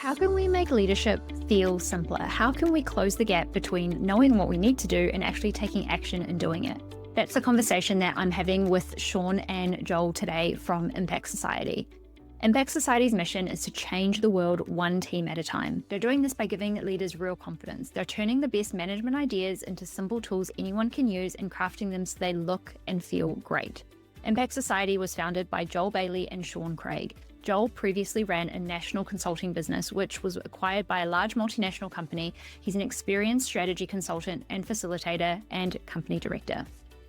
How can we make leadership feel simpler? How can we close the gap between knowing what we need to do and actually taking action and doing it? That's the conversation that I'm having with Sean and Joel today from Impact Society. Impact Society's mission is to change the world one team at a time. They're doing this by giving leaders real confidence. They're turning the best management ideas into simple tools anyone can use and crafting them so they look and feel great. Impact Society was founded by Joel Bailey and Sean Craig. Joel previously ran a national consulting business, which was acquired by a large multinational company. He's an experienced strategy consultant and facilitator and company director.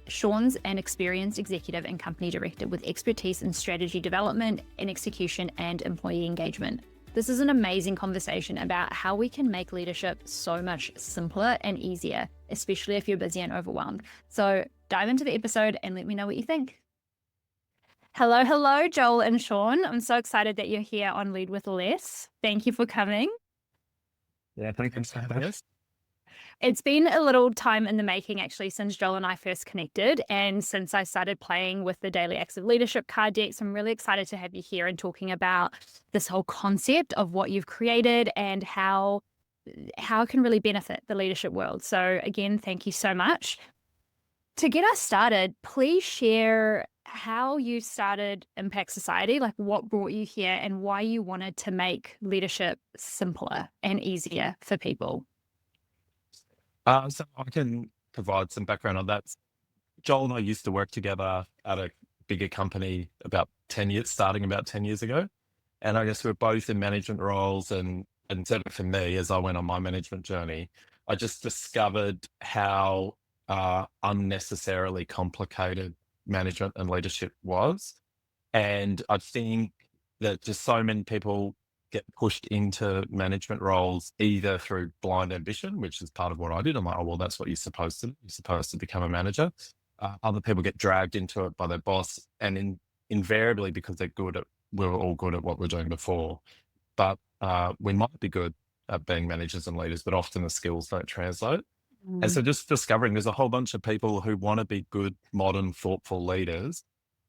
Sean's an experienced executive and company director with expertise in strategy development and execution and employee engagement. This is an amazing conversation about how we can make leadership so much simpler and easier, especially if you're busy and overwhelmed. So dive into the episode and let me know what you think. Hello, Joel and Sean. I'm so excited that you're here on Lead with Less. Thank you for coming. Yeah, thanks for having us. It's been a little time in the making, actually, since Joel and I first connected and since I started playing with the Daily Acts of Leadership card decks. I'm really excited to have you here and talking about this whole concept of what you've created and how it can really benefit the leadership world. So again, thank you so much. To get us started, please share how you started Impact Society, like what brought you here and why you wanted to make leadership simpler and easier for people. So I can provide some background on that. Joel and I used to work together at a bigger company starting about 10 years ago. And I guess we're both in management roles and certainly for me, as I went on my management journey, I just discovered how unnecessarily complicated management and leadership was. And I think that just so many people get pushed into management roles either through blind ambition, which is part of what I did. I'm like, oh, well, that's what you're supposed to do. You're supposed to become a manager. Other people get dragged into it by their boss, and invariably because we're all good at what we're doing before. But we might be good at being managers and leaders, but often the skills don't translate. And so just discovering there's a whole bunch of people who want to be good, modern, thoughtful leaders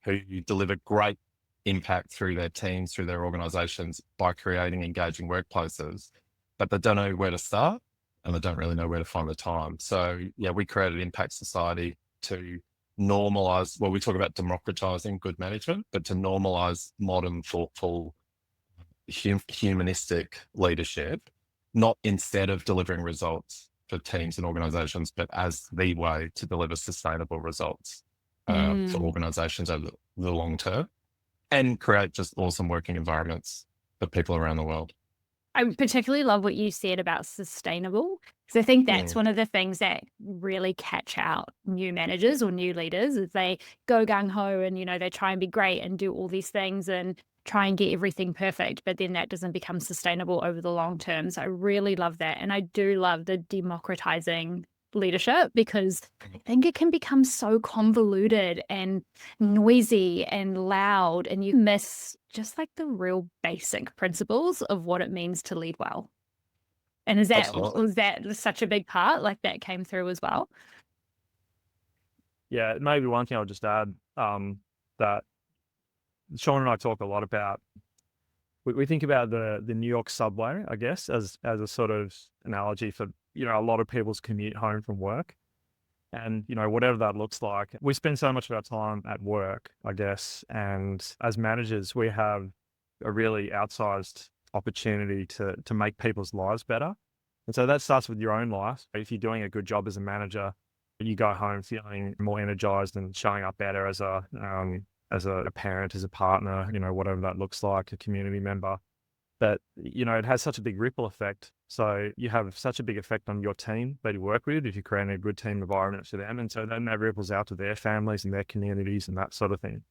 who deliver great impact through their teams, through their organizations by creating engaging workplaces, but they don't know where to start and they don't really know where to find the time. So yeah, we created Impact Society to normalize, well, we talk about democratizing good management, but to normalize modern, thoughtful, humanistic leadership, not instead of delivering results for teams and organizations, but as the way to deliver sustainable results for organizations over the long term and create just awesome working environments for people around the world. I particularly love what you said about sustainable, because I think that's one of the things that really catch out new managers or new leaders is they go gung-ho and, they try and be great and do all these things and try and get everything perfect, but then that doesn't become sustainable over the long term. So I really love that. And I do love the democratizing leadership because I think it can become so convoluted and noisy and loud and you miss just like the real basic principles of what it means to lead well. And was that such a big part like that came through as well? Yeah, maybe one thing I'll just add that Sean and I talk a lot about, we think about the New York subway, I guess, as a sort of analogy for, a lot of people's commute home from work. And, whatever that looks like, we spend so much of our time at work, I guess. And as managers, we have a really outsized opportunity to make people's lives better. And so that starts with your own life. If you're doing a good job as a manager, you go home feeling more energized and showing up better as a parent, as a partner, whatever that looks like, a community member. But, it has such a big ripple effect. So you have such a big effect on your team that you work with if you're creating a good team environment for them. And so then that ripples out to their families and their communities and that sort of thing.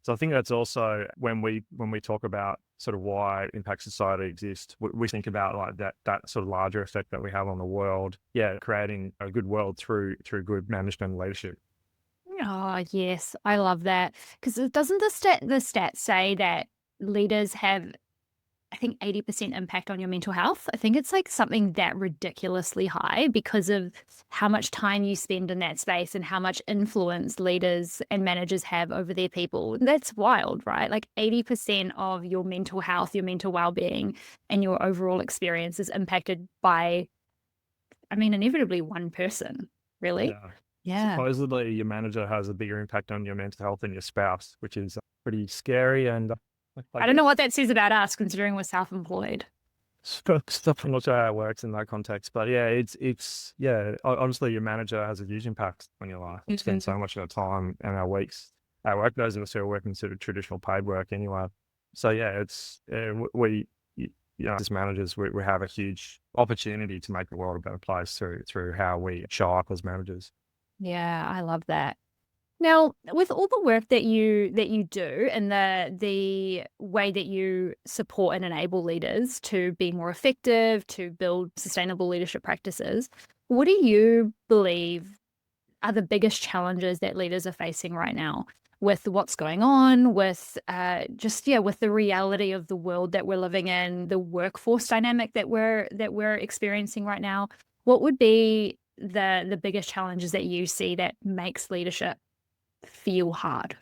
So I think that's also when we talk about sort of why Impact Society exists, we think about like that sort of larger effect that we have on the world. Yeah, creating a good world through good management and leadership. Oh, yes. I love that. Because doesn't the stats say that leaders have I think 80% impact on your mental health. I think it's like something that ridiculously high because of how much time you spend in that space and how much influence leaders and managers have over their people. That's wild, right? Like 80% of your mental health, your mental well-being, and your overall experience is impacted by, I mean, inevitably one person, really. Yeah. Yeah. Supposedly, your manager has a bigger impact on your mental health than your spouse, which is pretty scary. And I don't know what that says about us considering we're self-employed. stuff. I'm not sure how it works in that context, but yeah, honestly, your manager has a huge impact on your life. We spend so much of our time and our weeks at work. Those of us who are working sort of traditional paid work anyway. So yeah, it's as managers, we have a huge opportunity to make the world a better place through how we show up as managers. Yeah, I love that. Now, with all the work that you do and the way that you support and enable leaders to be more effective, to build sustainable leadership practices, what do you believe are the biggest challenges that leaders are facing right now with what's going on, with with the reality of the world that we're living in, the workforce dynamic that we're experiencing right now? What would be the biggest challenges that you see that makes leadership feel hard?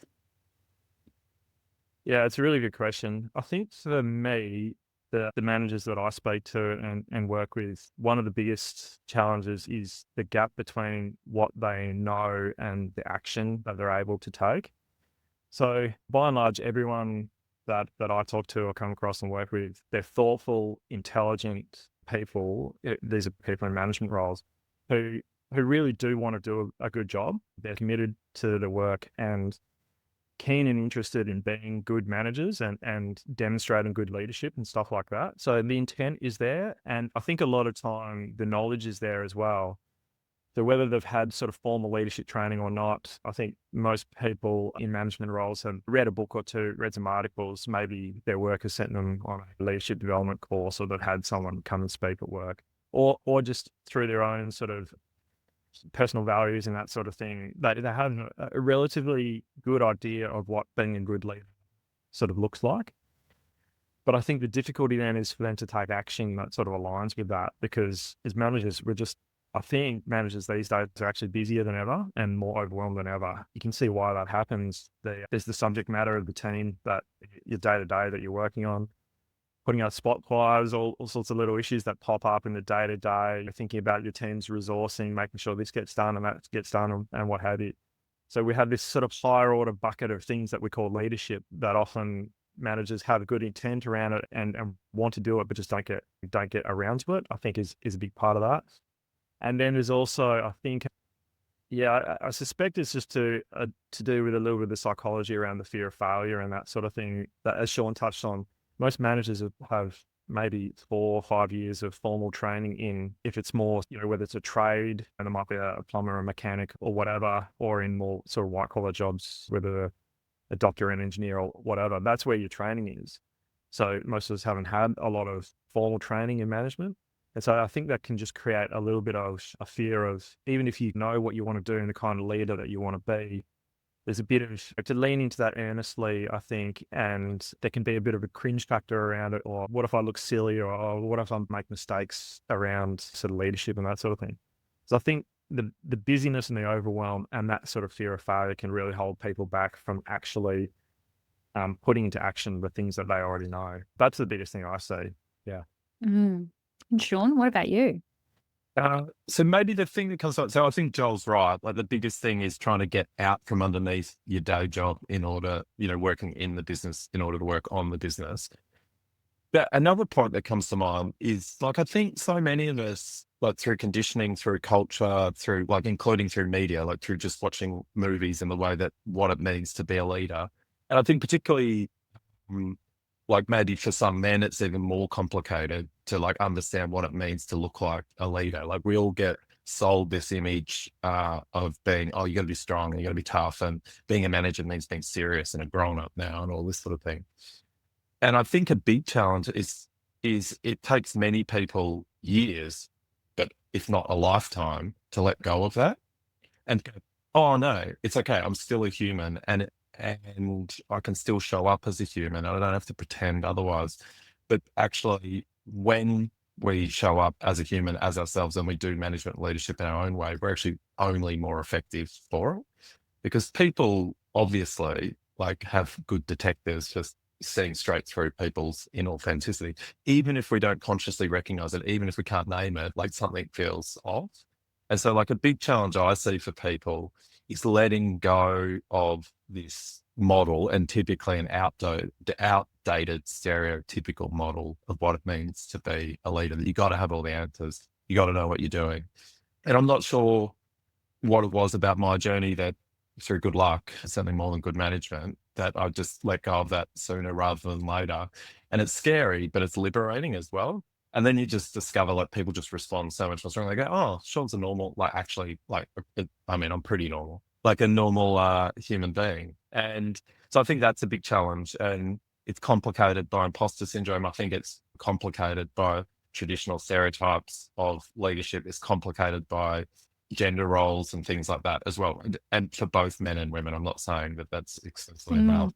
Yeah, it's a really good question. I think for me, the managers that I speak to and work with, one of the biggest challenges is the gap between what they know and the action that they're able to take. So by and large, everyone that I talk to or come across and work with, they're thoughtful, intelligent people. These are people in management roles who really do want to do a good job. They're committed to the work and keen and interested in being good managers and demonstrating good leadership and stuff like that. So the intent is there. And I think a lot of time the knowledge is there as well. So whether they've had sort of formal leadership training or not, I think most people in management roles have read a book or two, read some articles, maybe their work has sent them on a leadership development course, or they've had someone come and speak at work, or just through their own sort of personal values and that sort of thing. They have a relatively good idea of what being a good leader sort of looks like. But I think the difficulty then is for them to take action that sort of aligns with that, because as managers, I think managers these days are actually busier than ever and more overwhelmed than ever. You can see why that happens. There's the subject matter of the team that your day-to-day that you're working on, putting out spotlights, all sorts of little issues that pop up in the day-to-day. You're thinking about your team's resourcing, making sure this gets done and that gets done and what have you. So we have this sort of higher order bucket of things that we call leadership that often managers have a good intent around it and want to do it, but just don't get around to it, I think is a big part of that. And then there's also, I think, I suspect it's just to do with a little bit of the psychology around the fear of failure and that sort of thing. That, as Sean touched on, most managers have maybe 4 or 5 years of formal training in, if it's more, whether it's a trade, and it might be a plumber, a mechanic, or whatever, or in more sort of white collar jobs, whether a doctor, an engineer, or whatever. That's where your training is. So most of us haven't had a lot of formal training in management. And so I think that can just create a little bit of a fear of, even if you know what you want to do and the kind of leader that you want to be, there's a bit of to lean into that earnestly, I think, and there can be a bit of a cringe factor around it, or what if I look silly, or what if I make mistakes around sort of leadership and that sort of thing. So I think the busyness and the overwhelm and that sort of fear of failure can really hold people back from actually putting into action the things that they already know. That's the biggest thing I see. Yeah. Mm. And Sean, what about you? So maybe the thing that comes up, so I think Joel's right. Like the biggest thing is trying to get out from underneath your day job in order, working in the business in order to work on the business. But another point that comes to mind is like, I think so many of us, like through conditioning, through culture, through like, including through media, like through just watching movies and the way that what it means to be a leader. And I think particularly, like maybe for some men, it's even more complicated to like understand what it means to look like a leader. Like we all get sold this image of being, you got to be strong and you got to be tough, and being a manager means being serious and a grown up now and all this sort of thing. And I think a big challenge is it takes many people years, but if not a lifetime, to let go of that and go, oh no, it's okay. I'm still a human and I can still show up as a human. I don't have to pretend otherwise. But actually, when we show up as a human, as ourselves, and we do management leadership in our own way, we're actually only more effective for it. Because people obviously like have good detectives just seeing straight through people's inauthenticity. Even if we don't consciously recognize it, even if we can't name it, like something feels off. And so like a big challenge I see for people is letting go of this model, and typically an outdated stereotypical model of what it means to be a leader, that you got to have all the answers. You got to know what you're doing. And I'm not sure what it was about my journey that, through good luck, something more than good management, that I just let go of that sooner rather than later. And it's scary, but it's liberating as well. And then you just discover like people just respond so much more strongly. They go, oh, Sean's a normal, like actually, like, I'm pretty normal, like a normal human being. And so I think that's a big challenge. And it's complicated by imposter syndrome. I think it's complicated by traditional stereotypes of leadership. It's complicated by gender roles and things like that as well. And for both men and women, I'm not saying that that's exclusively male.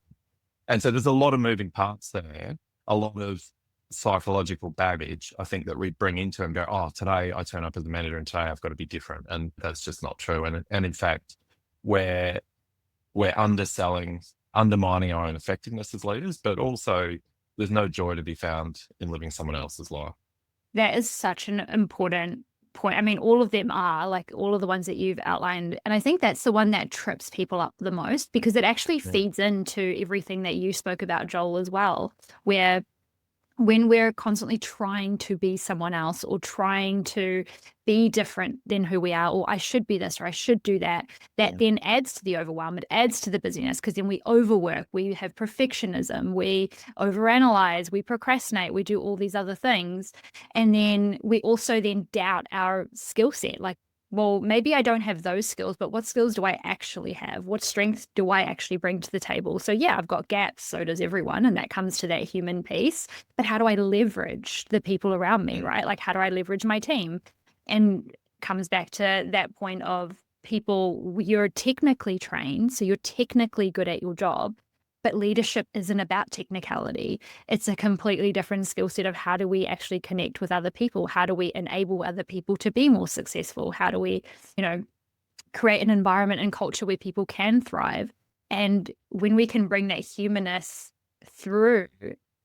And so there's a lot of moving parts there, a lot of psychological baggage, I think, that we bring into and go, oh, today I turn up as a manager and today I've got to be different. And that's just not true. And in fact, we're underselling, undermining our own effectiveness as leaders, but also there's no joy to be found in living someone else's life. That is such an important point. I mean, all of them are, like all of the ones that you've outlined. And I think that's the one that trips people up the most, because it actually feeds into everything that you spoke about, Joel, as well, where when we're constantly trying to be someone else or trying to be different than who we are, or I should be this or I should do that, that then adds to the overwhelm. It adds to the busyness, because then we overwork, we have perfectionism, we overanalyze, we procrastinate, we do all these other things. And then we also then doubt our skill set. Like, well, maybe I don't have those skills, but what skills do I actually have? What strengths do I actually bring to the table? So yeah, I've got gaps, so does everyone. And that comes to that human piece. But how do I leverage the people around me, right? Like, how do I leverage my team? And comes back to that point of people, you're technically trained, so you're technically good at your job, but leadership isn't about technicality. It's a completely different skill set of how do we actually connect with other people? How do we enable other people to be more successful? How do we, create an environment and culture where people can thrive? And when we can bring that humanness through,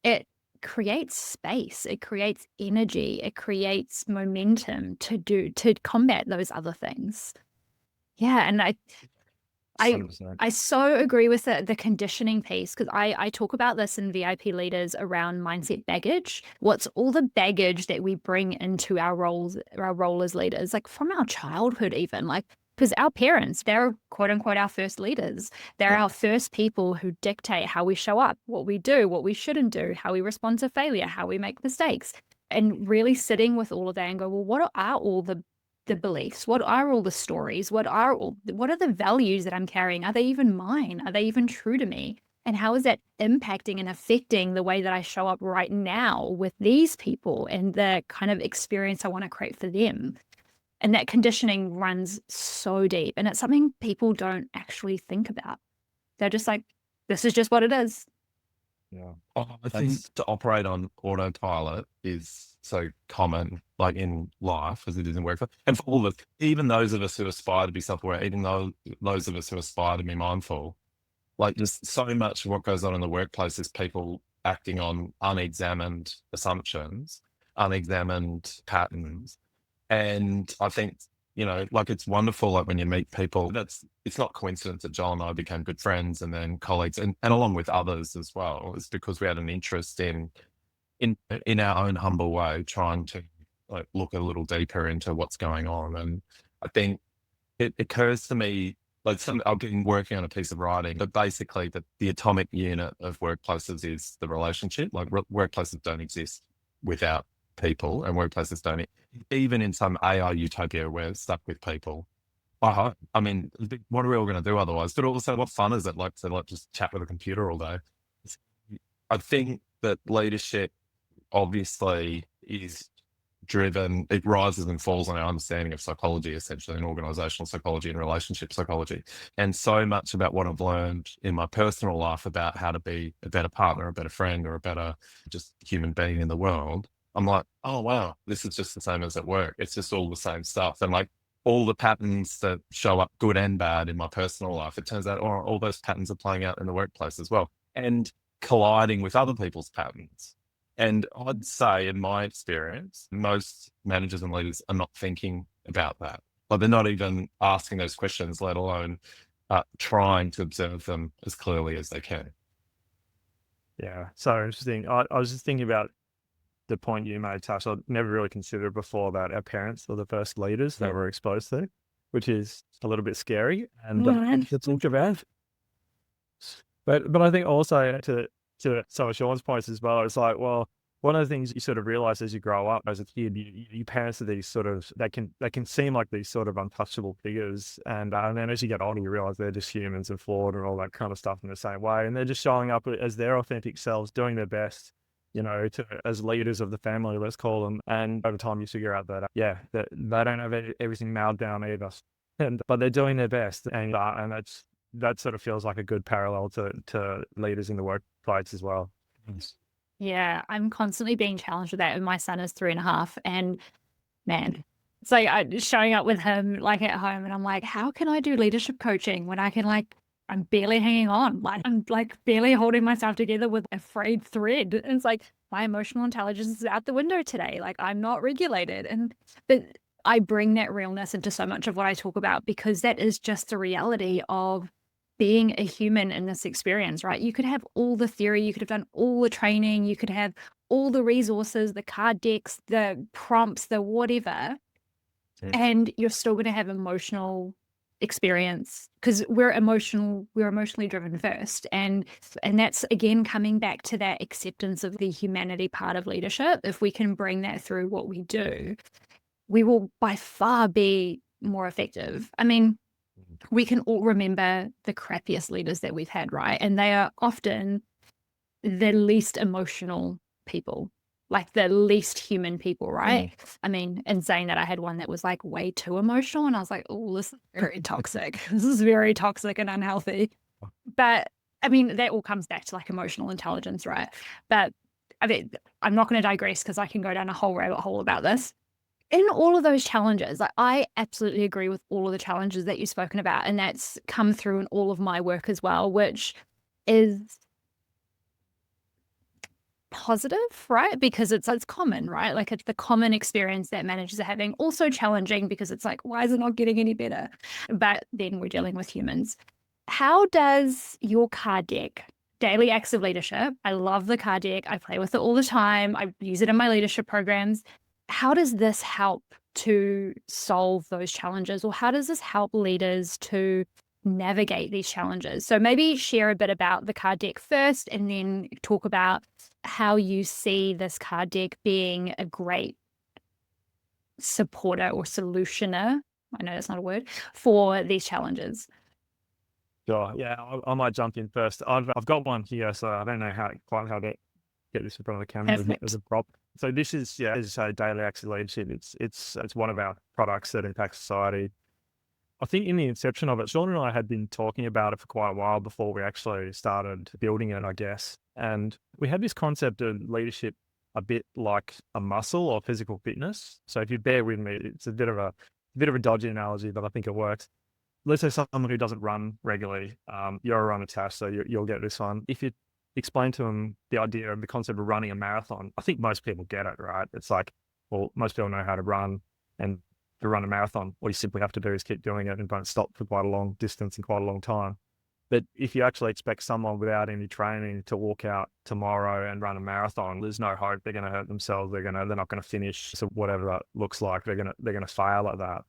it creates space, it creates energy, it creates momentum to combat those other things. Yeah. And I 100%. so agree with the conditioning piece, because I talk about this in VIP leaders around mindset baggage. What's all the baggage that we bring into our role as leaders, like from our childhood even, like, because our parents, they're quote unquote our first leaders. They're our first people who dictate how we show up, what we do, what we shouldn't do, how we respond to failure, how we make mistakes. And really sitting with all of that and go, well, what are all the beliefs? What are all the stories? What are the values that I'm carrying? Are they even mine? Are they even true to me? And how is that impacting and affecting the way that I show up right now with these people and the kind of experience I want to create for them? And that conditioning runs so deep, and it's something people don't actually think about. They're just like, this is just what it is. Yeah. I think to operate on autopilot is so common, like in life as it is in work. And for all of us, even those of us who aspire to be self-aware, even those of us who aspire to be mindful, like just so much of what goes on in the workplace is people acting on unexamined assumptions, unexamined patterns. And I think, like it's wonderful, like when you meet people, it's not coincidence that Joel and I became good friends and then colleagues, and along with others as well. It's because we had an interest in our own humble way, trying to like look a little deeper into what's going on. And I think it occurs to me, like I've been working on a piece of writing, but basically the atomic unit of workplaces is the relationship. Like workplaces don't exist without people, and workplaces don't, even in some AI utopia, we're stuck with people. I hope. I mean, what are we all going to do otherwise? But also, what fun is it like to just chat with a computer all day? I think that leadership obviously is driven, it rises and falls on our understanding of psychology, essentially, and organizational psychology and relationship psychology. And so much about what I've learned in my personal life about how to be a better partner, a better friend, or a better just human being in the world, I'm like, oh, wow, this is just the same as at work. It's just all the same stuff. And like all the patterns that show up, good and bad, in my personal life, it turns out all those patterns are playing out in the workplace as well, and colliding with other people's patterns. And I'd say, in my experience, most managers and leaders are not thinking about that. Like they're not even asking those questions, let alone trying to observe them as clearly as they can. Yeah, so interesting. I was just thinking about the point you made, Tash. I'd never really considered before that our parents are the first leaders that we're exposed to, which is a little bit scary and to think about. But I think also to some of Sean's points as well, it's like, well, one of the things you sort of realize as you grow up as a kid, your parents are these sort of, they can seem like these sort of untouchable figures. And then as you get older, you realize they're just humans and flawed and all that kind of stuff in the same way. And they're just showing up as their authentic selves, doing their best, as leaders of the family, let's call them. And over time you figure out that, that they don't have everything nailed down either. But they're doing their best. And that sort of feels like a good parallel to leaders in the workplace as well. Yeah, I'm constantly being challenged with that. And my son is 3.5, and man, it's like I'm showing up with him like at home, and I'm like, how can I do leadership coaching when I can I'm barely hanging on, I'm barely holding myself together with a frayed thread. And it's like my emotional intelligence is out the window today. I'm not regulated, but I bring that realness into so much of what I talk about, because that is just the reality of being a human in this experience, right? You could have all the theory, you could have done all the training, you could have all the resources, the card decks, the prompts, the whatever, and you're still going to have emotional experience, because we're emotionally driven first. And that's again coming back to that acceptance of the humanity part of leadership. If we can bring that through what we do, we will by far be more effective. I mean, we can all remember the crappiest leaders that we've had, right? And they are often the least emotional people, the least human people, right? I mean, in saying that, I had one that was way too emotional, and I was like, oh, this is very toxic. This is very toxic and unhealthy. But I mean, that all comes back to emotional intelligence, right? But I mean, I'm not going to digress, because I can go down a whole rabbit hole about this. In all of those challenges, I absolutely agree with all of the challenges that you've spoken about, and that's come through in all of my work as well, which is positive, right? Because it's common, right? It's the common experience that managers are having. Also challenging, because it's why is it not getting any better? But then we're dealing with humans. How does your card deck, Daily Acts of Leadership, I love the card deck, I play with it all the time, I use it in my leadership programs. How does this help to solve those challenges, or how does this help leaders to navigate these challenges? So maybe share a bit about the card deck first, and then talk about how you see this card deck being a great supporter or solutioner, I know that's not a word, for these challenges. Sure. Yeah, I might jump in first. I've got one here, so I don't know quite how to get this in front of the camera as a prop. So this is, as you say, Daily Acts of Leadership. It's one of our products that impact society. I think in the inception of it, Sean and I had been talking about it for quite a while before we actually started building it, I guess. And we had this concept of leadership a bit like a muscle or physical fitness. So if you bear with me, it's a bit of a dodgy analogy, but I think it works. Let's say someone who doesn't run regularly, you're a runner, Tash, so you'll get this one. If you explain to them the idea and the concept of running a marathon, I think most people get it, right? It's most people know how to run, and to run a marathon, what you simply have to do is keep doing it and don't stop for quite a long distance and quite a long time. But if you actually expect someone without any training to walk out tomorrow and run a marathon, there's no hope. They're going to hurt themselves. They're not going to finish. So whatever that looks like, they're going to fail at that.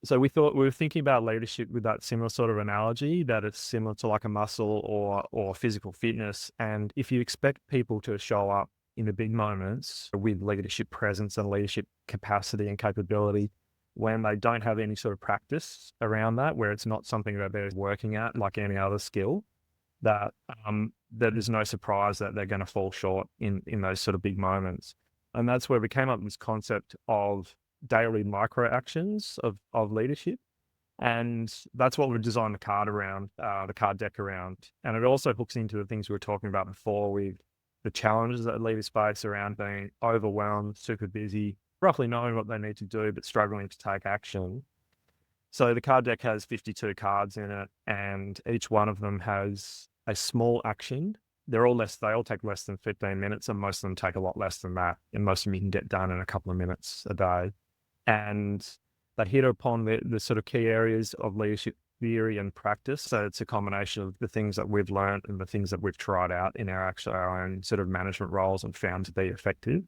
So we were thinking about leadership with that similar sort of analogy, that it's similar to a muscle or physical fitness. And if you expect people to show up in the big moments with leadership presence and leadership capacity and capability, when they don't have any sort of practice around that, where it's not something that they're working at like any other skill, that there's no surprise that they're going to fall short in those sort of big moments. And that's where we came up with this concept of daily micro actions of leadership. And that's what we've designed the card deck around. And it also hooks into the things we were talking about before with the challenges that leaders face around being overwhelmed, super busy, roughly knowing what they need to do, but struggling to take action. So the card deck has 52 cards in it, and each one of them has a small action. They all take less than 15 minutes, and most of them take a lot less than that. And most of them you can get done in a couple of minutes a day. And they hit upon the sort of key areas of leadership theory and practice. So it's a combination of the things that we've learned and the things that we've tried out in our own sort of management roles and found to be effective.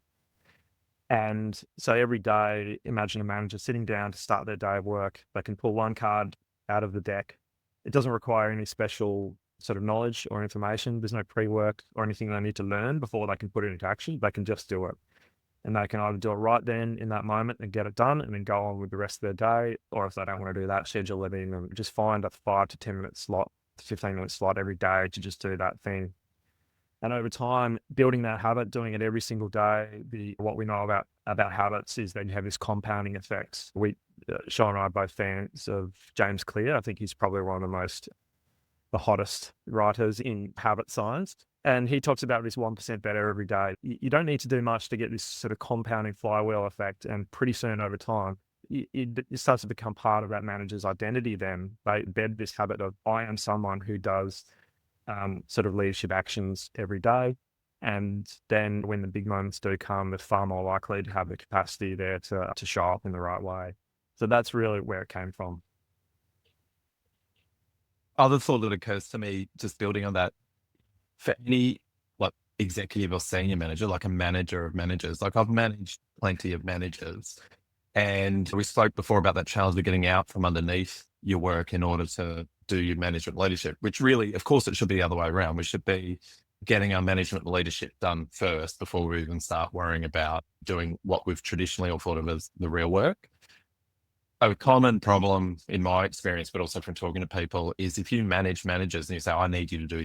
And so every day, imagine a manager sitting down to start their day of work. They can pull one card out of the deck. It doesn't require any special sort of knowledge or information. There's no pre-work or anything they need to learn before they can put it into action. They can just do it. And they can either do it right then in that moment and get it done and then go on with the rest of their day. Or if they don't want to do that, schedule it in and just find a 5 to 10 minute slot, 15 minute slot every day to just do that thing. And over time, building that habit, doing it every single day, what we know about habits is that you have this compounding effect. Sean and I are both fans of James Clear. I think he's probably one of the hottest writers in habit science. And he talks about this 1% better every day. You don't need to do much to get this sort of compounding flywheel effect. And pretty soon over time, it starts to become part of that manager's identity then. They embed this habit of, I am someone who does sort of leadership actions every day. And then when the big moments do come, they're far more likely to have the capacity there to show up in the right way. So that's really where it came from. Other thought that occurs to me, just building on that, for any like executive or senior manager, like a manager of managers, like I've managed plenty of managers, and we spoke before about that challenge of getting out from underneath your work in order to do your management leadership, which really, of course, it should be the other way around. We should be getting our management leadership done first before we even start worrying about doing what we've traditionally all thought of as the real work. A common problem in my experience, but also from talking to people, is if you manage managers and you say, I need you to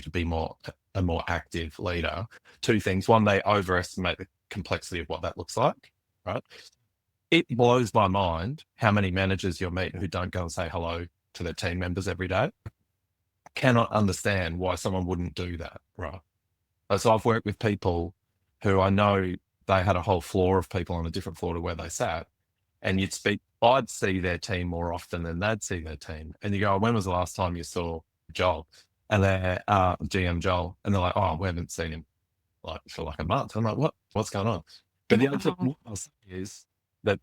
be a more active leader. Two things. One, they overestimate the complexity of what that looks like, right? It blows my mind how many managers you'll meet who don't go and say hello to their team members every day. Cannot understand why someone wouldn't do that, right? So I've worked with people who I know they had a whole floor of people on a different floor to where they sat, and I'd see their team more often than they'd see their team. And you go, when was the last time you saw Joel? And they're GM Joel, and they're like, oh, we haven't seen him for a month. I'm like, what's going on? But the other thing I'll say is that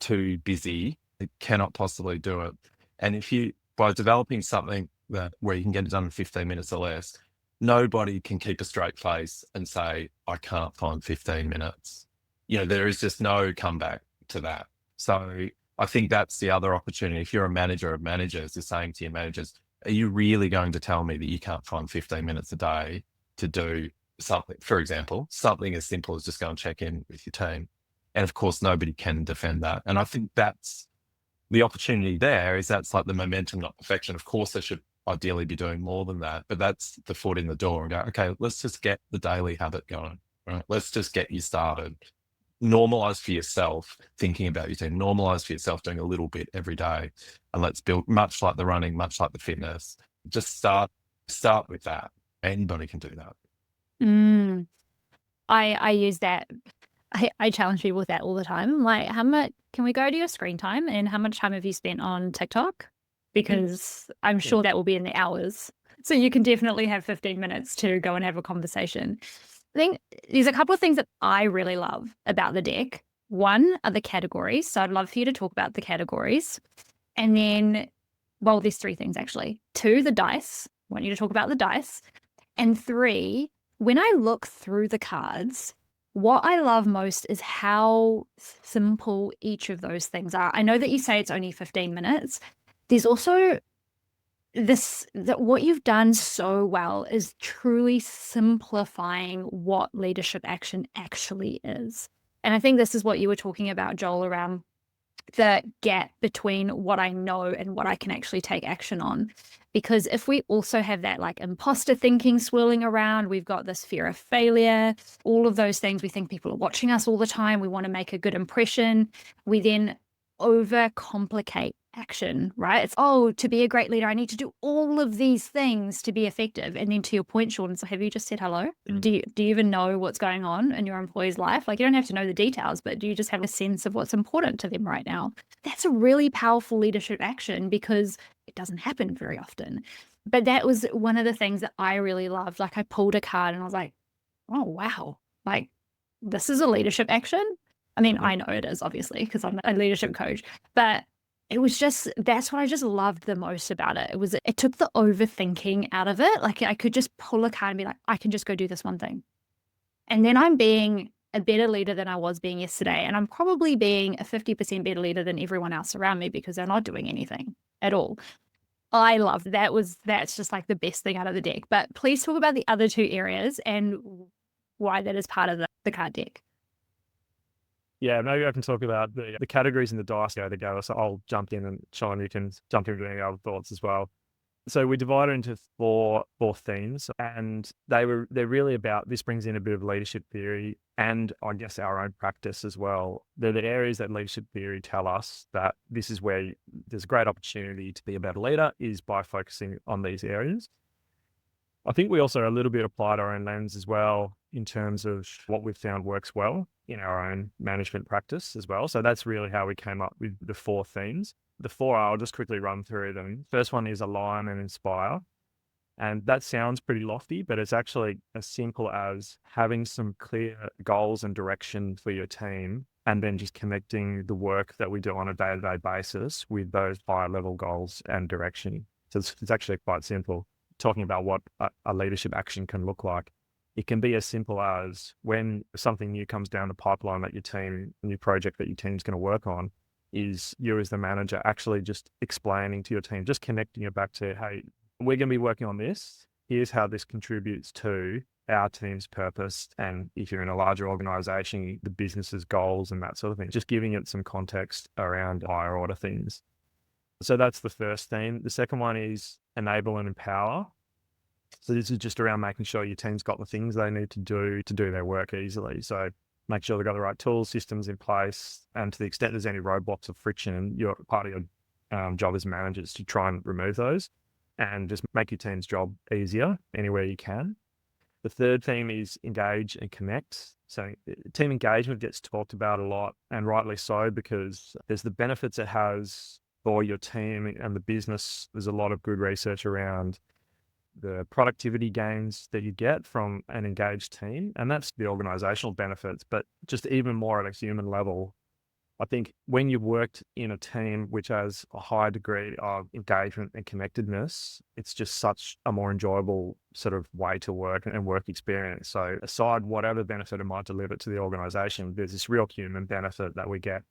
too busy, it cannot possibly do it. And by developing something where you can get it done in 15 minutes or less, nobody can keep a straight face and say, I can't find 15 minutes. There is just no comeback to that. So I think that's the other opportunity. If you're a manager of managers, you're saying to your managers, are you really going to tell me that you can't find 15 minutes a day to do something, for example, something as simple as just go and check in with your team? And of course, nobody can defend that. And I think that's the opportunity there, that's like the momentum, not perfection. Of course, they should ideally be doing more than that, but that's the foot in the door and go, okay, let's just get the daily habit going, right? Let's just get you started. Normalize for yourself thinking about your team, normalize for yourself doing a little bit every day, and let's build, much like the running, much like the fitness, just start with that. Anybody can do that. I use that. I challenge people with that all the time. I'm like, how much can we go to your screen time, and how much time have you spent on TikTok? Because I'm sure that will be in the hours. So you can definitely have 15 minutes to go and have a conversation. I think there's a couple of things that I really love about the deck. One are the categories. So I'd love for you to talk about the categories. And then, well, there's 3 things actually. 2, the dice. I want you to talk about the dice. And 3, when I look through the cards, what I love most is how simple each of those things are. I know that you say it's only 15 minutes. There's also that what you've done so well is truly simplifying what leadership action actually is. And I think this is what you were talking about, Joel, around the gap between what I know and what I can actually take action on. Because if we also have that like imposter thinking swirling around, we've got this fear of failure, all of those things, we think people are watching us all the time, we want to make a good impression, we then overcomplicate action, right? It's, oh, to be a great leader, I need to do all of these things to be effective. And then to your point, Sean, so have you just said hello? Do you even know what's going on in your employee's life? Like, you don't have to know the details, but do you just have a sense of what's important to them right now? That's a really powerful leadership action because it doesn't happen very often. But that was one of the things that I really loved. Like, I pulled a card and I was like, oh, wow, like, this is a leadership action. I mean, I know it is, obviously, because I'm a leadership coach, but it was just, that's what I just loved the most about it. It took the overthinking out of it. Like, I could just pull a card and be like, I can just go do this one thing. And then I'm being a better leader than I was being yesterday. And I'm probably being a 50% better leader than everyone else around me because they're not doing anything at all. I love that. That's just like the best thing out of the deck. But please talk about the other two areas and why that is part of the card deck. Yeah, maybe I can talk about the categories in the dice go together. So I'll jump in, and Sean, you can jump into any other thoughts as well. So we divided into four themes, and they're really about, this brings in a bit of leadership theory and I guess our own practice as well. They're the areas that leadership theory tell us that this is where there's a great opportunity to be a better leader, is by focusing on these areas. I think we also a little bit applied our own lens as well in terms of what we've found works well in our own management practice as well. So that's really how we came up with the four themes. The four, I'll just quickly run through them. First one is align and inspire. And that sounds pretty lofty, but it's actually as simple as having some clear goals and direction for your team, and then just connecting the work that we do on a day-to-day basis with those higher level goals and direction. So it's actually quite simple. Talking about what a leadership action can look like. It can be as simple as when something new comes down the pipeline that your team, a new project that your team's going to work on, is you as the manager actually just explaining to your team, just connecting it back to, hey, we're going to be working on this. Here's how this contributes to our team's purpose. And if you're in a larger organization, the business's goals and that sort of thing, just giving it some context around higher order things. So that's the first theme. The second one is enable and empower. So this is just around making sure your team's got the things they need to do their work easily. So make sure they've got the right tools, systems in place, and to the extent there's any roadblocks or friction, your part of your job as managers to try and remove those and just make your team's job easier anywhere you can. The third theme is engage and connect. So team engagement gets talked about a lot, and rightly so, because there's the benefits it has for your team and the business. There's a lot of good research around the productivity gains that you get from an engaged team, and that's the organizational benefits. But just even more at a human level, I think when you've worked in a team which has a high degree of engagement and connectedness, it's just such a more enjoyable sort of way to work and work experience. So aside whatever benefit it might deliver to the organization, there's this real human benefit that we get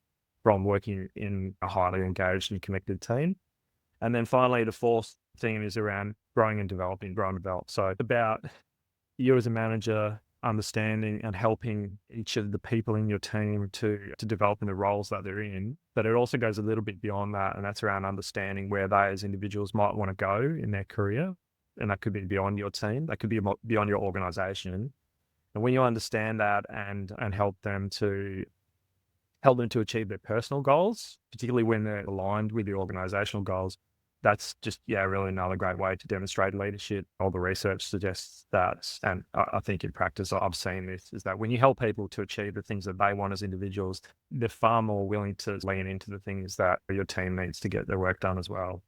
from working in a highly engaged and connected team. And then finally, the fourth theme is around growing and developing, grow and develop. So about you as a manager understanding and helping each of the people in your team to develop in the roles that they're in. But it also goes a little bit beyond that, and that's around understanding where they as individuals might want to go in their career. And that could be beyond your team, that could be beyond your organization. And when you understand that and help them to achieve their personal goals, particularly when they're aligned with the organizational goals, that's just, really another great way to demonstrate leadership. All the research suggests that, and I think in practice, I've seen this, is that when you help people to achieve the things that they want as individuals, they're far more willing to lean into the things that your team needs to get their work done as well.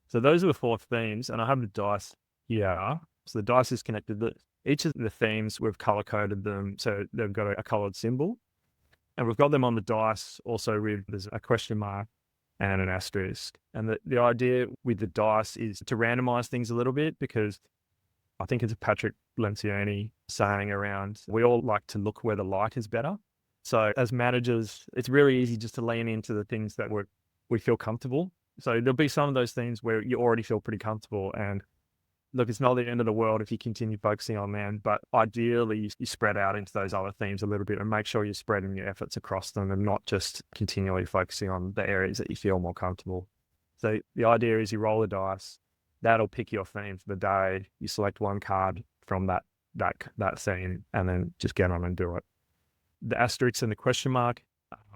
So those are the four themes, and I have the dice here. So the dice is connected. Each of the themes, we've color-coded them, so they've got a colored symbol. And we've got them on the dice also with, there's a question mark and an asterisk. And the idea with the dice is to randomize things a little bit, because I think it's a Patrick Lencioni saying around, we all like to look where the light is better. So as managers, it's really easy just to lean into the things that we feel comfortable. So there'll be some of those things where you already feel pretty comfortable, and look, it's not the end of the world if you continue focusing on them, but ideally you spread out into those other themes a little bit and make sure you're spreading your efforts across them and not just continually focusing on the areas that you feel more comfortable. So the idea is you roll the dice, that'll pick your theme for the day. You select one card from that theme and then just get on and do it. The asterisks and the question mark,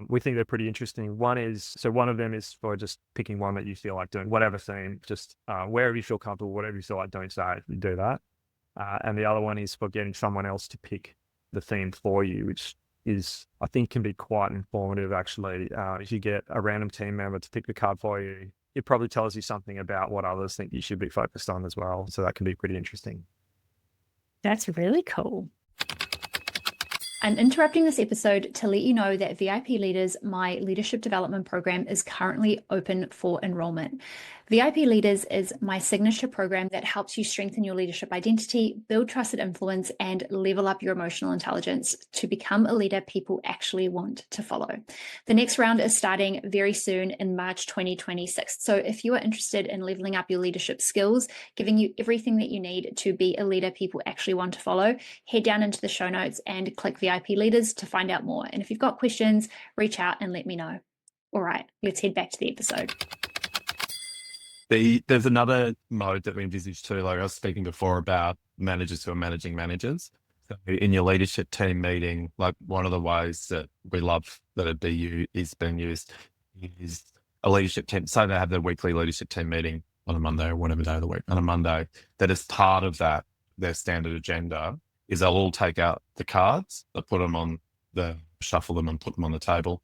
we think they're pretty interesting. One of them is for just picking one that you feel like doing, whatever theme, just wherever you feel comfortable, whatever you feel like doing, say, you do that. And the other one is for getting someone else to pick the theme for you, which is, I think, can be quite informative, actually. If you get a random team member to pick the card for you, it probably tells you something about what others think you should be focused on as well. So that can be pretty interesting. That's really cool. I'm interrupting this episode to let you know that VIP Leaders, my leadership development program, is currently open for enrollment. VIP Leaders is my signature program that helps you strengthen your leadership identity, build trusted influence, and level up your emotional intelligence to become a leader people actually want to follow. The next round is starting very soon in March 2026. So if you are interested in leveling up your leadership skills, giving you everything that you need to be a leader people actually want to follow, head down into the show notes and click VIP Leaders to find out more. And if you've got questions, reach out and let me know. All right, let's head back to the episode. There's another mode that we envisage too, like I was speaking before about managers who are managing managers. So in your leadership team meeting, like one of the ways that we love that is being used is a leadership team. So they have their weekly leadership team meeting on a Monday or whatever day of the week on a Monday, that as part of that, their standard agenda is they'll all take out the cards, shuffle them and put them on the table,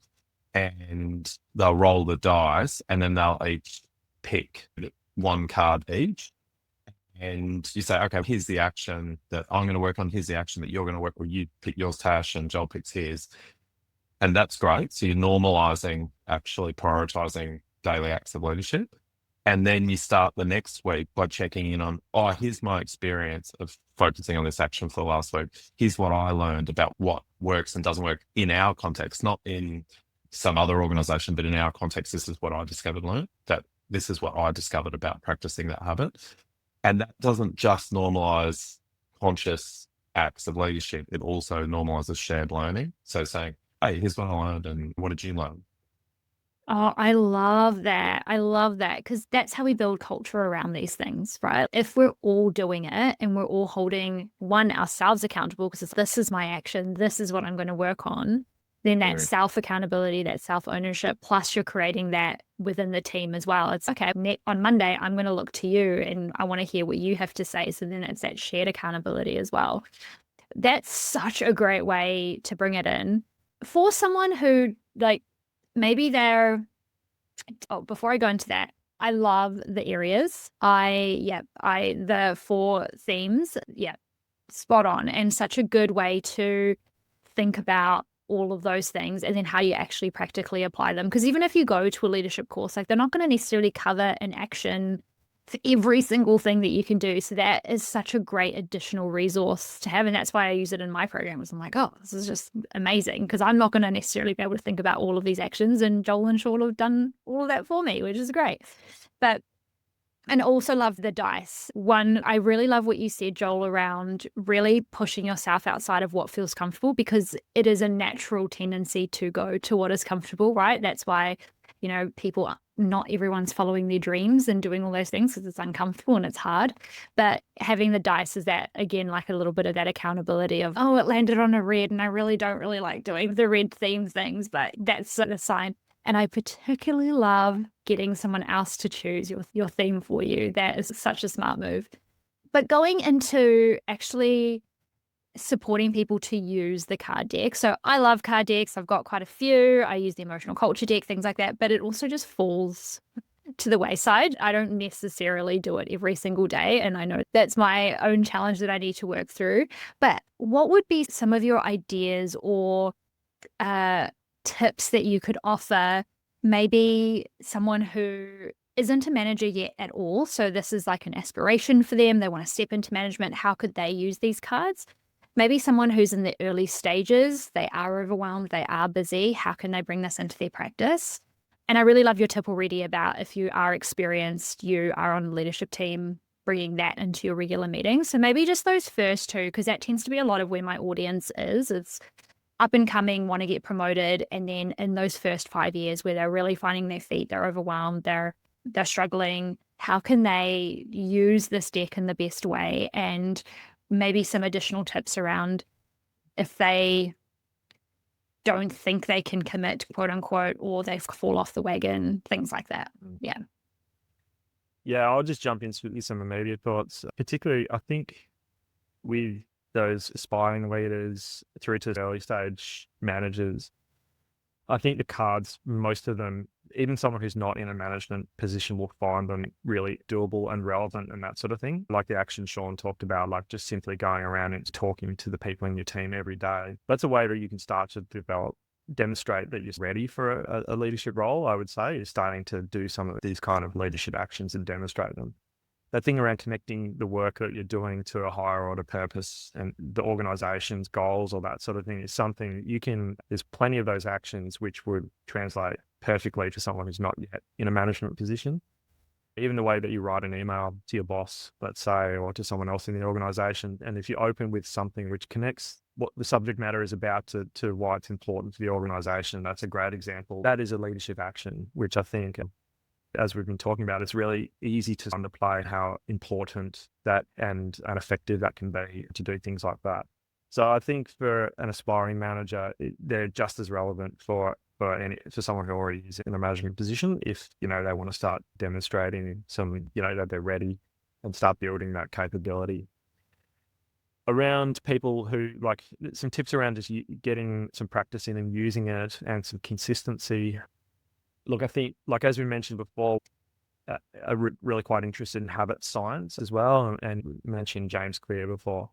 and they'll roll the dice, and then they'll each pick one card each. And you say, okay, here's the action that I'm going to work on. Here's the action that you're going to work on. You pick yours, Tash, and Joel picks his. And that's great. So you're normalizing, actually prioritizing daily acts of leadership. And then you start the next week by checking in on, here's my experience of focusing on this action for the last week. Here's what I learned about what works and doesn't work in our context, not in some other organization, but in our context. This is what I discovered, learned that this is what I discovered about practicing that habit. And that doesn't just normalize conscious acts of leadership. It also normalizes shared learning. So saying, hey, here's what I learned and what did you learn? Oh, I love that. I love that because that's how we build culture around these things, right? If we're all doing it and we're all holding ourselves accountable because this is my action, this is what I'm going to work on, then that self-accountability, that self-ownership, plus you're creating that within the team as well. It's okay, on Monday, I'm going to look to you and I want to hear what you have to say. So then it's that shared accountability as well. That's such a great way to bring it in for someone who maybe before I go into that, I love the areas. The 4 themes, spot on, and such a good way to think about all of those things and then how you actually practically apply them. Because even if you go to a leadership course, they're not going to necessarily cover an action for every single thing that you can do. So that is such a great additional resource to have. And that's why I use it in my programs. I'm like, this is just amazing because I'm not going to necessarily be able to think about all of these actions. And Joel and Shaw have done all of that for me, which is great. And also love the dice. One, I really love what you said, Joel, around really pushing yourself outside of what feels comfortable because it is a natural tendency to go to what is comfortable, right? That's why, not everyone's following their dreams and doing all those things because it's uncomfortable and it's hard. But having the dice is that, again, like a little bit of that accountability of, it landed on a red and I really don't really like doing the red theme things, but that's the sign. And I particularly love getting someone else to choose your theme for you. That is such a smart move. But going into actually supporting people to use the card deck. So I love card decks. I've got quite a few. I use the emotional culture deck, things like that. But it also just falls to the wayside. I don't necessarily do it every single day. And I know that's my own challenge that I need to work through. But what would be some of your ideas or tips that you could offer maybe someone who isn't a manager yet at all? So this is like an aspiration for them. They want to step into management. How could they use these cards? Maybe someone who's in the early stages, they are overwhelmed, they are busy. How can they bring this into their practice? And I really love your tip already about if you are experienced, you are on a leadership team, bringing that into your regular meetings. So maybe just those first two, because that tends to be a lot of where my audience is. It's up and coming, want to get promoted. And then in those first 5 years where they're really finding their feet, they're overwhelmed, they're struggling, how can they use this deck in the best way? And maybe some additional tips around if they don't think they can commit, quote unquote, or they fall off the wagon, things like that. Yeah. Yeah, I'll just jump into some immediate thoughts. Particularly, I think with those aspiring leaders through to early stage managers, I think the cards, most of them, even someone who's not in a management position will find them really doable and relevant and that sort of thing. Like the action Sean talked about, like just simply going around and talking to the people in your team every day. That's a way that you can start to demonstrate that you're ready for a leadership role, I would say, is starting to do some of these kind of leadership actions and demonstrate them. That thing around connecting the work that you're doing to a higher order purpose and the organization's goals or that sort of thing is something there's plenty of those actions which would translate perfectly to someone who's not yet in a management position. Even the way that you write an email to your boss, let's say, or to someone else in the organization, and if you open with something which connects what the subject matter is about to why it's important to the organization, that's a great example. That is a leadership action, which I think, as we've been talking about, it's really easy to underplay how important that and effective that can be to do things like that. So I think for an aspiring manager, they're just as relevant for someone who already is in a management position if, they want to start demonstrating some, that they're ready and start building that capability. Around people who, like, some tips around just getting some practice in and using it and some consistency. Look, I think, like, as we mentioned before, I'm really quite interested in habit science as well, and mentioned James Clear before.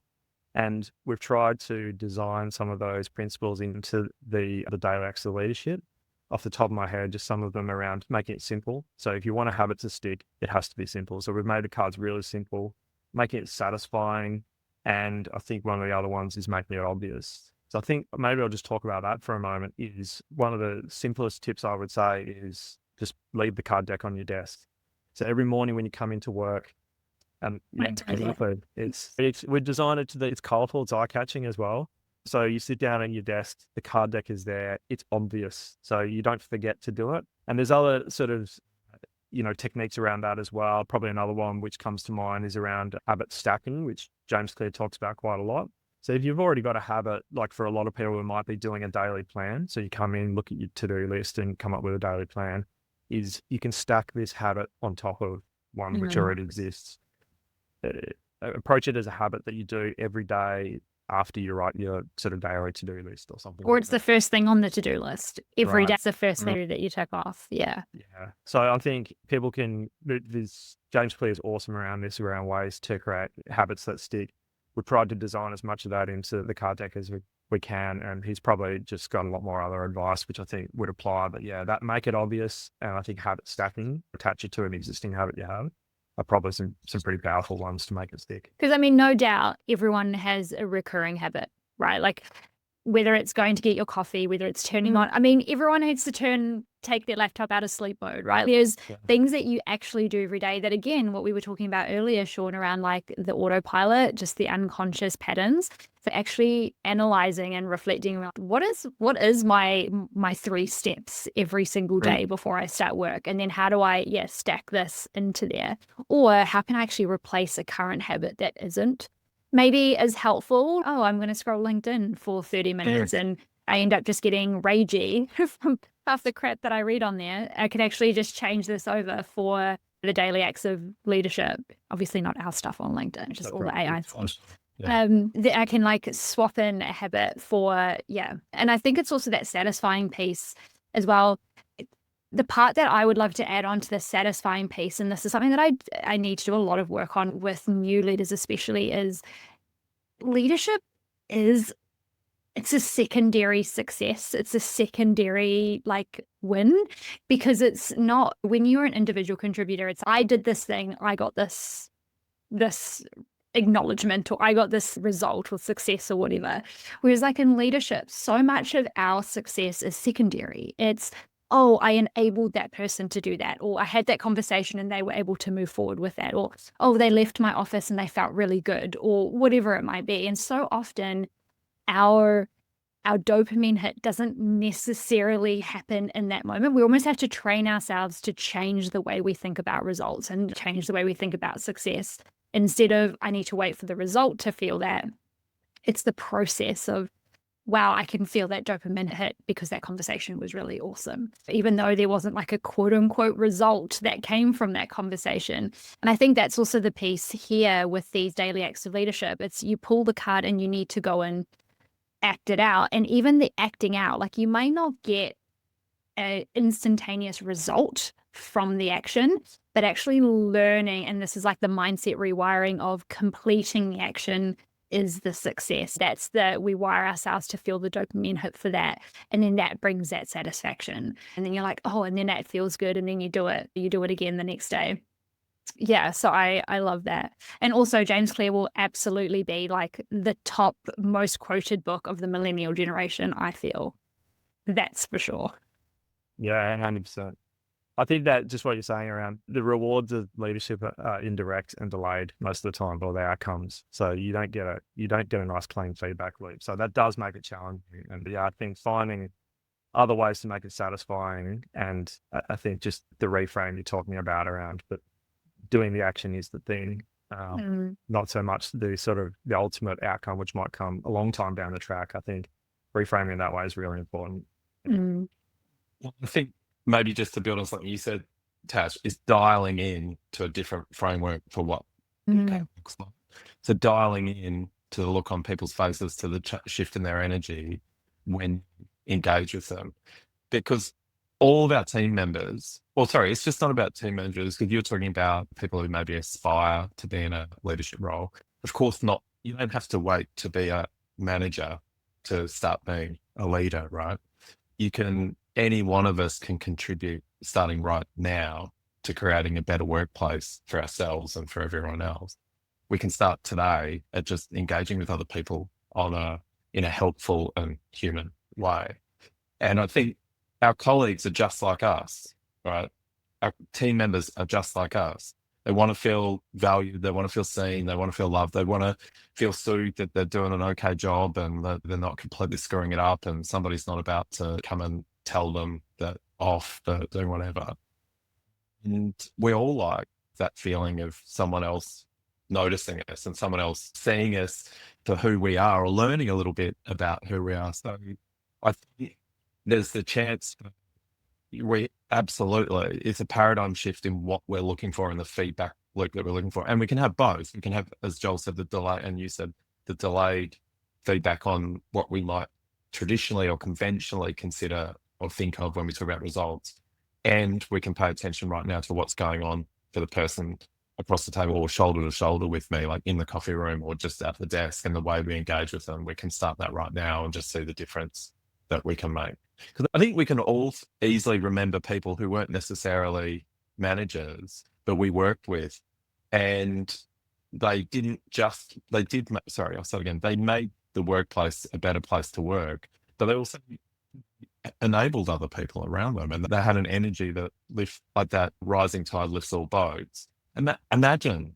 And we've tried to design some of those principles into the daily acts of leadership. Off the top of my head, just some of them around making it simple. So if you want a habit to stick, it has to be simple. So we've made the cards really simple, making it satisfying. And I think one of the other ones is making it obvious. So I think maybe I'll just talk about that for a moment. Is one of the simplest tips I would say is just leave the card deck on your desk. So every morning when you come into work, and we designed it it's colorful, it's eye-catching as well. So you sit down at your desk, the card deck is there, it's obvious, so you don't forget to do it. And there's other sort of techniques around that as well. Probably another one which comes to mind is around habit stacking, which James Clear talks about quite a lot. So if you've already got a habit, like for a lot of people who might be doing a daily plan, so you come in, look at your to-do list and come up with a daily plan, is you can stack this habit on top of one which already exists. Approach it as a habit that you do every day after you write your sort of daily to-do list or something. Or it's the first thing on the to-do list. Every day it's the first thing that you tick off. Yeah. Yeah. So I think people James Clear is awesome around ways to create habits that stick. We've tried to design as much of that into the card deck as we can, and he's probably just got a lot more other advice, which I think would apply. But yeah, that make it obvious, and I think habit stacking, attach it to an existing habit you have, are probably some pretty powerful ones to make it stick. Because, no doubt everyone has a recurring habit, right? Like whether it's going to get your coffee, whether it's turning on, everyone needs to take their laptop out of sleep mode, right? There's things that you actually do every day that, again, what we were talking about earlier, Sean, around like the autopilot, just the unconscious patterns. So actually analyzing and reflecting around what is my 3 steps every single day before I start work, and then how do I stack this into there, or how can I actually replace a current habit that isn't maybe as helpful? Oh, I'm going to scroll LinkedIn for 30 minutes and I end up just getting ragey from half the crap that I read on there. I could actually just change this over for the daily acts of leadership. Obviously not our stuff on LinkedIn, just all the AI stuff. Yeah. That I can like swap in a habit for, And I think it's also that satisfying piece as well. The part that I would love to add on to the satisfying piece, and this is something that I need to do a lot of work on with new leaders especially, is leadership it's a secondary success. It's a secondary win, because it's not, when you're an individual contributor, it's I did this thing, I got this acknowledgement, or I got this result or success or whatever. Whereas in leadership, so much of our success is secondary. It's oh, I enabled that person to do that, or I had that conversation and they were able to move forward with that, or, oh, they left my office and they felt really good, or whatever it might be. And so often our dopamine hit doesn't necessarily happen in that moment. We almost have to train ourselves to change the way we think about results and change the way we think about success. Instead of, I need to wait for the result to feel that, it's the process of, wow, I can feel that dopamine hit because that conversation was really awesome, even though there wasn't like a quote unquote result that came from that conversation. And I think that's also the piece here with these daily acts of leadership. It's you pull the card and you need to go and act it out. And even the acting out, like you may not get an instantaneous result from the action, but actually learning, and this is like the mindset rewiring of completing the action is the success. That's we wire ourselves to feel the dopamine hit for that. And then that brings that satisfaction. And then you're like, oh, and then that feels good. And then you do it again the next day. Yeah, so I love that. And also James Clear will absolutely be like the top most quoted book of the millennial generation, I feel. That's for sure. Yeah, 100%. I think that just what you're saying around the rewards of leadership are indirect and delayed most of the time, or the outcomes. So you don't get a nice clean feedback loop. So that does make it challenging. And yeah, I think finding other ways to make it satisfying, and I think just the reframe you're talking about around, but doing the action is the thing, not so much the sort of the ultimate outcome, which might come a long time down the track. I think reframing that way is really important. Mm. Well, I think maybe just to build on something you said, Tash, is dialing in to a different framework for what that looks like. So dialing in to the look on people's faces, to the shift in their energy when engage with them. Because all of our team members, well, sorry, it's just not about team members, because you're talking about people who maybe aspire to be in a leadership role. Of course not. You don't have to wait to be a manager to start being a leader, right? Any one of us can contribute starting right now to creating a better workplace for ourselves and for everyone else. We can start today at just engaging with other people in a helpful and human way. And I think our colleagues are just like us, right? Our team members are just like us. They want to feel valued. They want to feel seen. They want to feel loved. They want to feel soothed that they're doing an okay job and that they're not completely screwing it up and somebody's not about to come and tell them that off for doing whatever. And we all like that feeling of someone else noticing us and someone else seeing us for who we are, or learning a little bit about who we are. So I think there's the chance absolutely, it's a paradigm shift in what we're looking for and the feedback loop that we're looking for. And we can have both. We can have, as Joel said, the delay, and you said the delayed feedback on what we might traditionally or conventionally consider or think of when we talk about results. And we can pay attention right now to what's going on for the person across the table or shoulder to shoulder with me, like in the coffee room or just at the desk, and the way we engage with them. We can start that right now and just see the difference that we can make. Because I think we can all easily remember people who weren't necessarily managers, but we worked with, and they made the workplace a better place to work, but they also enabled other people around them, and they had an energy that like that rising tide lifts all boats. And imagine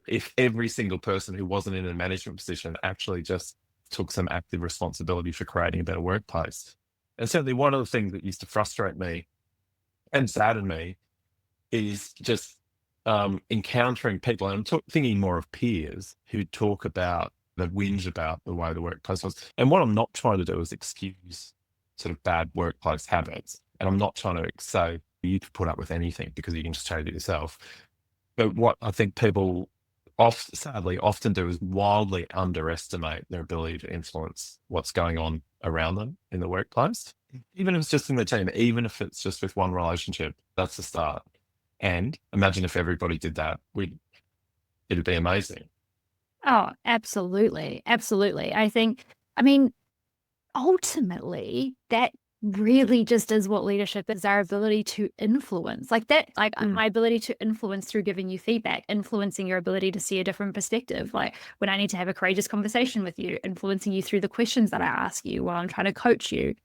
if every single person who wasn't in a management position actually just took some active responsibility for creating a better workplace. And certainly one of the things that used to frustrate me and sadden me is just encountering people, and I'm thinking more of peers who talk about, that whinge about the way the workplace was. And what I'm not trying to do is excuse sort of bad workplace habits. And I'm not trying to say you can put up with anything because you can just change it yourself. But what I think people sadly often do is wildly underestimate their ability to influence what's going on around them in the workplace. Even if it's just in the team, even if it's just with one relationship, that's the start. And imagine if everybody did that, it'd be amazing. Oh, absolutely. Absolutely. Ultimately, that really just is what leadership is, our ability to influence. My ability to influence through giving you feedback, influencing your ability to see a different perspective. Like when I need to have a courageous conversation with you, influencing you through the questions that I ask you while I'm trying to coach you.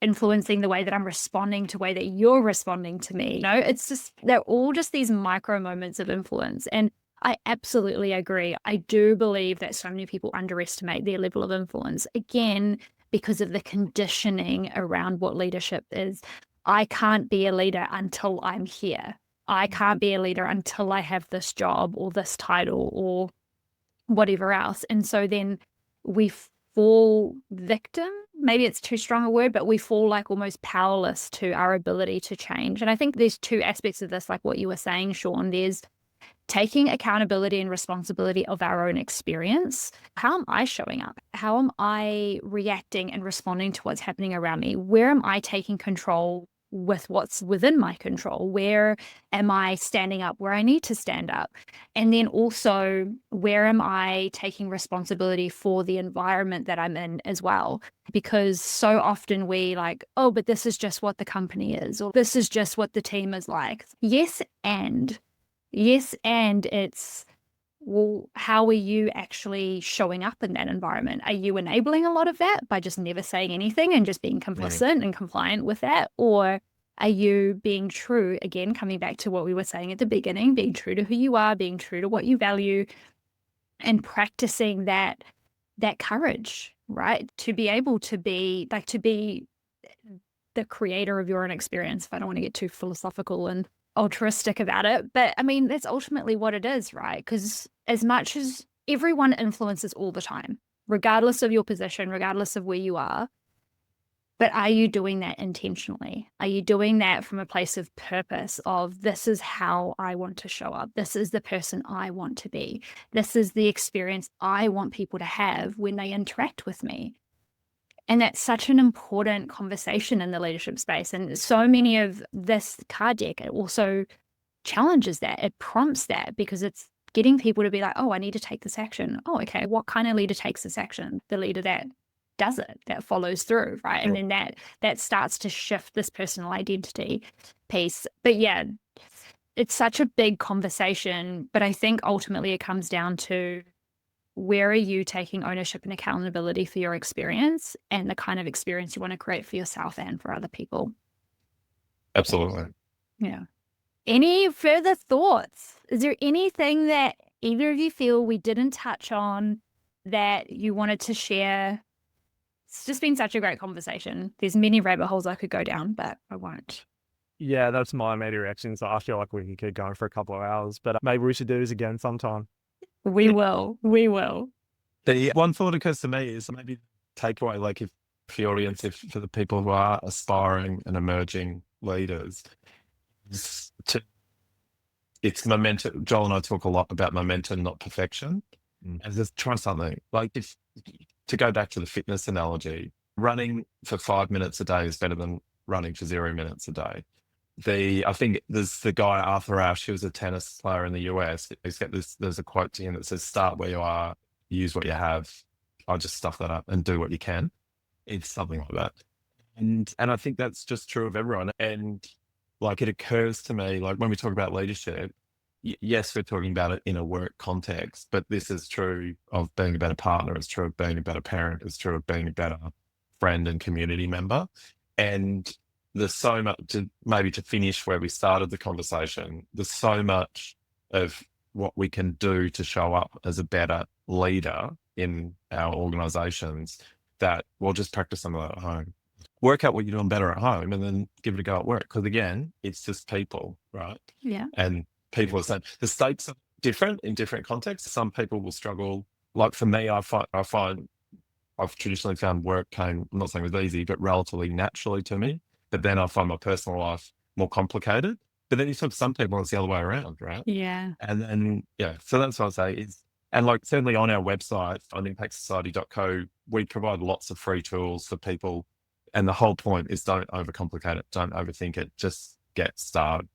influencing the way that I'm responding to the way that you're responding to me. It's just, they're all just these micro moments of influence. And I absolutely agree. I do believe that so many people underestimate their level of influence, again, because of the conditioning around what leadership is. I can't be a leader until I'm here. I can't be a leader until I have this job or this title or whatever else. And so then we fall victim. Maybe it's too strong a word, but we fall like almost powerless to our ability to change. And I think there's two aspects of this, like what you were saying, Sean. There's taking accountability and responsibility of our own experience. How am I showing up? How am I reacting and responding to what's happening around me? Where am I taking control with what's within my control? Where am I standing up where I need to stand up? And then also, where am I taking responsibility for the environment that I'm in as well? Because so often we like, oh, but this is just what the company is, or this is just what the team is like. Yes, and it's, well, how are you actually showing up in that environment? Are you enabling a lot of that by just never saying anything and just being complicit and compliant with that? Or are you being true, again, coming back to what we were saying at the beginning, being true to who you are, being true to what you value, and practicing that courage, right? To be able to be the creator of your own experience, if I don't want to get too philosophical and altruistic about it. But I mean, that's ultimately what it is, right? Because as much as everyone influences all the time, regardless of your position, regardless of where you are, but are you doing that intentionally? Are you doing that from a place of purpose of, this is how I want to show up? This is the person I want to be. This is the experience I want people to have when they interact with me. And that's such an important conversation in the leadership space. And so many of this card deck, it also challenges that. It prompts that, because it's getting people to be like, oh, I need to take this action. Oh, okay. What kind of leader takes this action? The leader that does it, that follows through, right? And then that starts to shift this personal identity piece. But yeah, it's such a big conversation. But I think ultimately it comes down to, where are you taking ownership and accountability for your experience and the kind of experience you want to create for yourself and for other people? Absolutely. Yeah. Any further thoughts? Is there anything that either of you feel we didn't touch on that you wanted to share? It's just been such a great conversation. There's many rabbit holes I could go down, but I won't. Yeah, that's my immediate reaction. So I feel like we can keep going for a couple of hours, but maybe we should do this again sometime. We will. The one thought occurs to me is maybe takeaway, like if for the audience, if for the people who are aspiring and emerging leaders, it's momentum. Joel and I talk a lot about momentum, not perfection. And just try something. Like, if to go back to the fitness analogy, running for 5 minutes a day is better than running for 0 minutes a day. I think there's the guy, Arthur Ashe, who was a tennis player in the US. He's got this, there's a quote to him that says, start where you are, use what you have. I'll just stuff that up and do what you can. It's something like that. And I think that's just true of everyone. And like, it occurs to me, like when we talk about leadership, yes, we're talking about it in a work context, but this is true of being a better partner. It's true of being a better parent. It's true of being a better friend and community member. And there's so much to finish where we started the conversation. There's so much of what we can do to show up as a better leader in our organizations that we'll just practice some of that at home. Work out what you're doing better at home and then give it a go at work. Because again, it's just people, right? Yeah. And people are saying the stakes are different in different contexts. Some people will struggle. Like for me, I find I've traditionally found work came, I'm not saying it was easy, but relatively naturally to me. But then I find my personal life more complicated. But then you talk to some people, it's the other way around, right? Yeah. And then, so that's what I say is, and like certainly on our website, on impactsociety.co, we provide lots of free tools for people. And the whole point is, don't overcomplicate it. Don't overthink it. Just get started,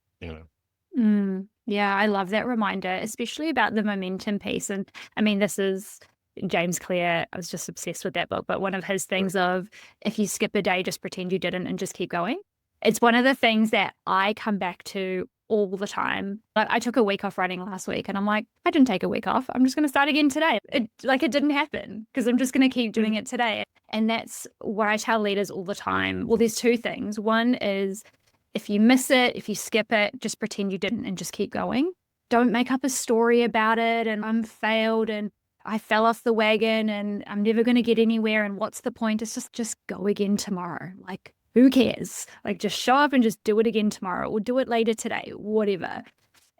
Yeah, I love that reminder, especially about the momentum piece. And I mean, this is James Clear. I was just obsessed with that book, but one of his things of, if you skip a day, just pretend you didn't and just keep going. It's one of the things that I come back to all the time. Like I took a week off running last week and I'm like, I didn't take a week off. I'm just going to start again today. It didn't happen because I'm just going to keep doing it today. And that's what I tell leaders all the time. Well, there's two things. One is if you miss it, if you skip it, just pretend you didn't and just keep going. Don't make up a story about it and I'm failed and I fell off the wagon and I'm never going to get anywhere. And what's the point? It's just go again tomorrow. Like, who cares? Like, just show up and just do it again tomorrow or do it later today, whatever.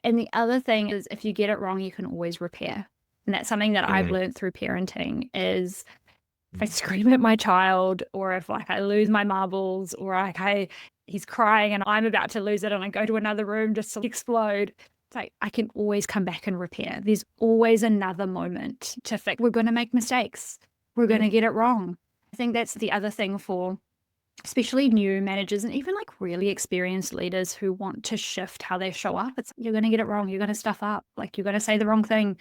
And the other thing is if you get it wrong, you can always repair. And that's something that I've learned through parenting is if I scream at my child or if like I lose my marbles or like he's crying and I'm about to lose it and I go to another room just to explode, it's like I can always come back and repair. There's always another moment to fix. We're going to make mistakes. We're going to get it wrong. I think that's the other thing for especially new managers and even like really experienced leaders who want to shift how they show up. It's you're going to get it wrong. You're going to stuff up. Like you're going to say the wrong thing,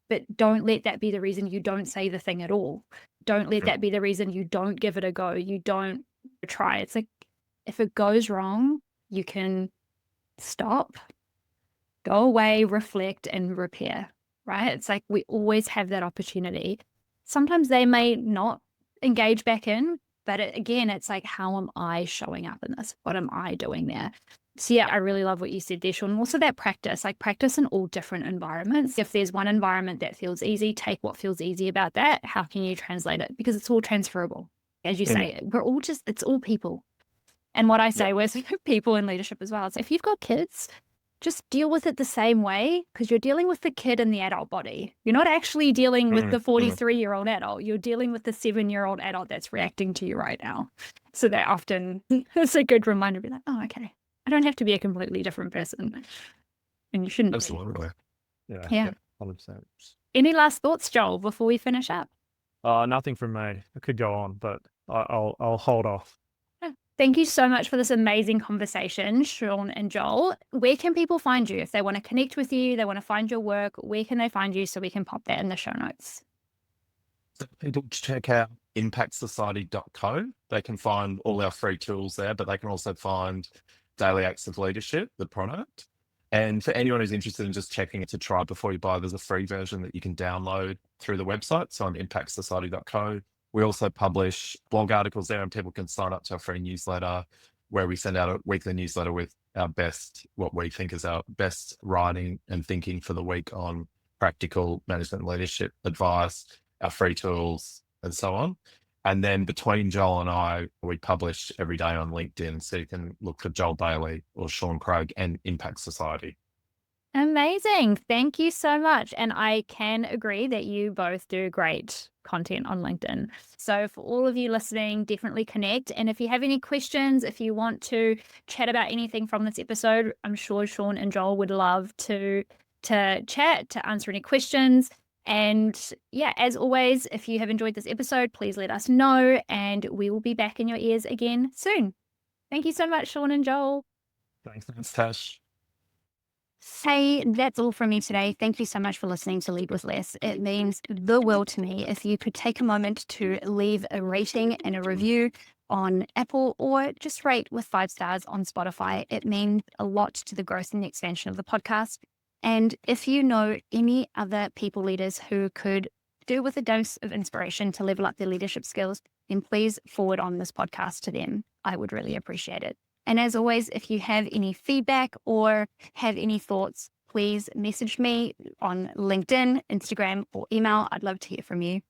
but don't let that be the reason you don't say the thing at all. Don't let that be the reason you don't give it a go. You don't try. It's like if it goes wrong, you can stop, go away, reflect and repair, right? It's like we always have that opportunity. Sometimes they may not engage back in, but again, it's like, how am I showing up in this? What am I doing there? So yeah, I really love what you said there, Sean. Also that practice, like practice in all different environments. If there's one environment that feels easy, take what feels easy about that. How can you translate it? Because it's all transferable. As you say, it's all people. And what I say with people in leadership as well, it's if you've got kids, just deal with it the same way because you're dealing with the kid in the adult body. You're not actually dealing with the 43-year-old adult. You're dealing with the 7-year-old adult that's reacting to you right now. So that often it's a good reminder to be like, oh, okay, I don't have to be a completely different person. And you shouldn't. Absolutely. Yeah. 100%. Any last thoughts, Joel, before we finish up? Nothing from me. I could go on, but I'll hold off. Thank you so much for this amazing conversation, Sean and Joel. Where can people find you? If they want to connect with you, they want to find your work, where can they find you so we can pop that in the show notes? So people check out impactsociety.co. They can find all our free tools there, but they can also find Daily Acts of Leadership, the product. And for anyone who's interested in just checking it to try before you buy, there's a free version that you can download through the website. So on impactsociety.co. We also publish blog articles there and people can sign up to our free newsletter where we send out a weekly newsletter with our best, what we think is our best writing and thinking for the week on practical management and leadership advice, our free tools and so on. And then between Joel and I, we publish every day on LinkedIn. So you can look for Joel Bailey or Sean Craig and Impact Society. Amazing. Thank you so much. And I can agree that you both do great content on LinkedIn. So for all of you listening, definitely connect. And if you have any questions, if you want to chat about anything from this episode, I'm sure Sean and Joel would love to chat, to answer any questions. And yeah, as always, if you have enjoyed this episode, please let us know and we will be back in your ears again soon. Thank you so much, Sean and Joel. Thanks, Tash. Hey, that's all from me today. Thank you so much for listening to Lead With Less. It means the world to me if you could take a moment to leave a rating and a review on Apple or just rate with 5 stars on Spotify. It means a lot to the growth and expansion of the podcast. And if you know any other people leaders who could do with a dose of inspiration to level up their leadership skills, then please forward on this podcast to them. I would really appreciate it. And as always, if you have any feedback or have any thoughts, please message me on LinkedIn, Instagram, or email. I'd love to hear from you.